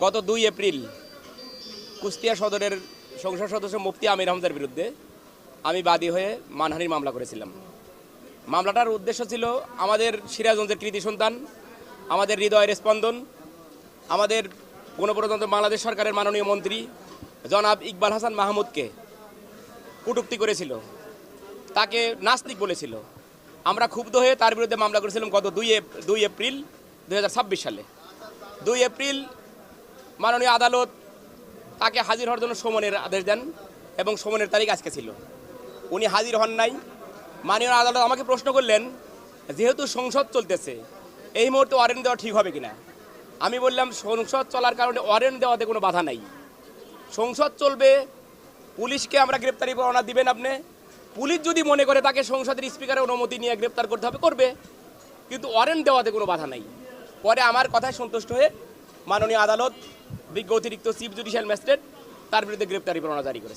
গত 2 এপ্রিল কুষ্টিয়া সদরের সংসদ সদস্য মুফতি আমির হামজার বিরুদ্ধে আমি বাদী হয়ে মানহানির মামলা করেছিলাম। মামলাটার উদ্দেশ্য ছিল আমাদের সিরাজগঞ্জের কৃতি সন্তান, আমাদের হৃদয়ের স্পন্দন, আমাদের গণপ্রজাতন্ত্র বাংলাদেশ সরকারের মাননীয় মন্ত্রী জনাব ইকবাল হাসান মাহমুদকে কটূক্তি করেছিল, তাকে নাস্তিক বলেছিল। আমরা ক্ষুব্ধ হয়ে তার বিরুদ্ধে মামলা করেছিলাম গত 2 এপ্রিল 2026 সালে। 2 এপ্রিল মাননীয় আদালত তাকে হাজির হওয়ার জন্য সমনের আদেশ দেন এবং সমনের তারিখ আজকে ছিল। উনি হাজির হন নাই। মাননীয় আদালত আমাকে প্রশ্ন করলেন, যেহেতু সংসদ চলতেছে এই মুহূর্তে ওয়ারেন্ট দেওয়া ঠিক হবে কিনা। আমি বললাম, সংসদ চলার কারণে ওয়ারেন্ট দেওয়াতে কোনো বাধা নাই। সংসদ চলবে, পুলিশকে আমরা গ্রেপ্তারি পরোয়ানা দিবেন আপনি। পুলিশ যদি মনে করে তাকে সংসদের স্পিকারের অনুমতি নিয়ে গ্রেপ্তার করতে হবে করবে, কিন্তু ওয়ারেন্ট দেওয়াতে কোনো বাধা নাই। পরে আমার কথায় সন্তুষ্ট হয়ে মাননীয় আদালত বিজ্ঞ অতিরিক্ত চিফ জুডিশিয়াল ম্যাজিস্ট্রেট তার বিরুদ্ধে গ্রেপ্তারি পরোয়ানা জারি করেছে।